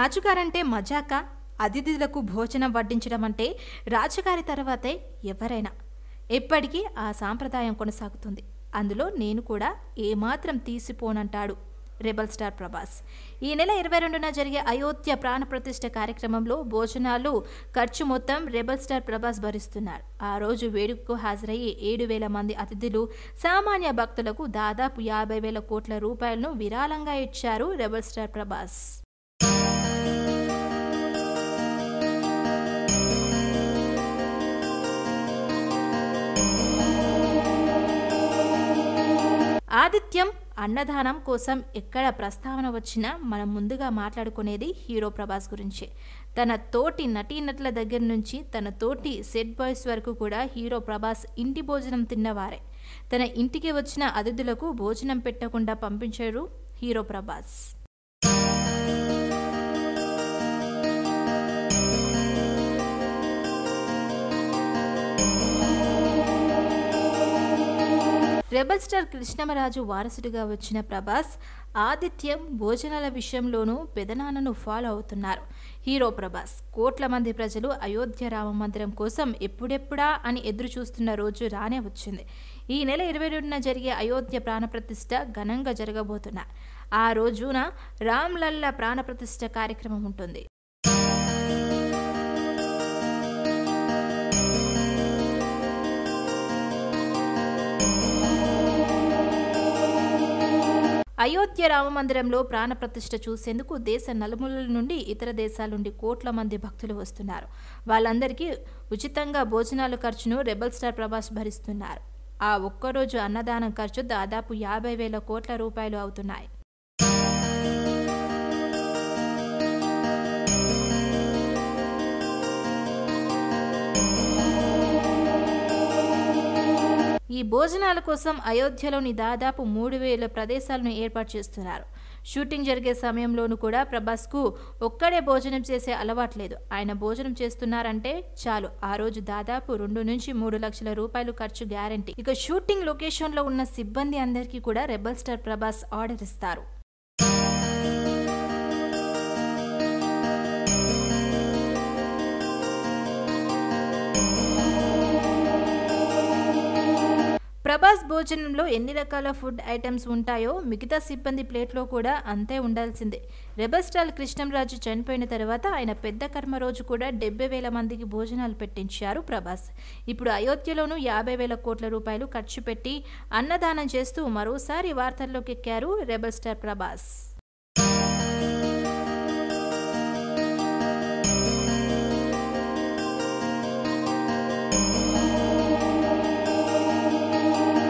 రాజుగారంటే మజాకా? అతిథులకు భోజనం వడ్డించడం అంటే రాజుగారి తర్వాతే ఎవరైనా. ఎప్పటికీ ఆ సాంప్రదాయం కొనసాగుతుంది. అందులో నేను కూడా ఏమాత్రం తీసిపోనంటాడు రెబల్ స్టార్ ప్రభాస్. ఈ నెల 22న జరిగే అయోధ్య ప్రాణప్రతిష్ఠ కార్యక్రమంలో భోజనాలు ఖర్చు మొత్తం రెబల్ స్టార్ ప్రభాస్ భరిస్తున్నారు. ఆ రోజు వేడుకకు హాజరయ్యే 7,000 మంది అతిథులు, సామాన్య భక్తులకు దాదాపు 50,000 కోట్ల రూపాయలను విరాళంగా ఇచ్చారు రెబల్ స్టార్ ప్రభాస్. ఆతిథ్యం, అన్నదానం కోసం ఎక్కడ ప్రస్తావన వచ్చినా మనం ముందుగా మాట్లాడుకునేది హీరో ప్రభాస్ గురించి. తన తోటి నటీనటుల దగ్గర నుంచి తన తోటి సెట్ బాయ్స్ వరకు కూడా హీరో ప్రభాస్ ఇంటి భోజనం తిన్నవారే. తన ఇంటికి వచ్చిన అతిథులకు భోజనం పెట్టకుండా పంపించారు hero Prabhas. Rebel star Krishnam Raju వారసుడిగా వచ్చిన ప్రభాస్ ఆతిథ్యం, భోజనాల విషయంలోనూ పెదనాన్నను ఫాలో అవుతున్నారు. హీరో ప్రభాస్ కోట్ల మంది ప్రజలు అయోధ్య రామ మందిరం కోసం ఎప్పుడెప్పుడా అని ఎదురు చూస్తున్న రోజు రానే వచ్చింది. ఈ నెల 22న జరిగే అయోధ్య ప్రాణప్రతిష్ఠ ఘనంగా జరగబోతున్నారు. ఆ రోజున రామ్లల్ల ప్రాణప్రతిష్ఠ కార్యక్రమం ఉంటుంది. అయోధ్య రామమందిరంలో ప్రాణప్రతిష్ఠ చూసేందుకు దేశ నలుమూలల నుండి, ఇతర దేశాల నుండి కోట్ల మంది భక్తులు వస్తున్నారు. వాళ్ళందరికీ ఉచితంగా భోజనాల ఖర్చును రెబల్ స్టార్ ప్రభాస్ భరిస్తున్నారు. ఆ ఒక్కరోజు అన్నదానం ఖర్చు దాదాపు 50,000 కోట్ల రూపాయలు అవుతున్నాయి. ఈ భోజనాల కోసం అయోధ్యలోని దాదాపు 3,000 ప్రదేశాలను ఏర్పాటు చేస్తున్నారు. షూటింగ్ జరిగే సమయంలోనూ కూడా ప్రభాస్కు ఒక్కడే భోజనం చేసే అలవాట్లేదు. ఆయన భోజనం చేస్తున్నారంటే చాలు ఆ రోజు దాదాపు 2 నుంచి 3 లక్షల రూపాయలు ఖర్చు గ్యారంటీ. ఇక షూటింగ్ లొకేషన్లో ఉన్న సిబ్బంది అందరికీ కూడా రెబల్ స్టార్ ప్రభాస్ ఆర్డర్ ఇస్తారు. ప్రభాస్ భోజనంలో ఎన్ని రకాల ఫుడ్ ఐటమ్స్ ఉంటాయో మిగతా సిబ్బంది ప్లేట్లో కూడా అంతే ఉండాల్సిందే. రెబల్ స్టార్ కృష్ణంరాజు చనిపోయిన తర్వాత ఆయన పెద్ద కర్మ రోజు కూడా 70,000 మందికి భోజనాలు పెట్టించారు ప్రభాస్. ఇప్పుడు అయోధ్యలోనూ 50,000 కోట్ల రూపాయలు ఖర్చు పెట్టి అన్నదానం చేస్తూ మరోసారి వార్తల్లోకి ఎక్కారు రెబల్ స్టార్ ప్రభాస్.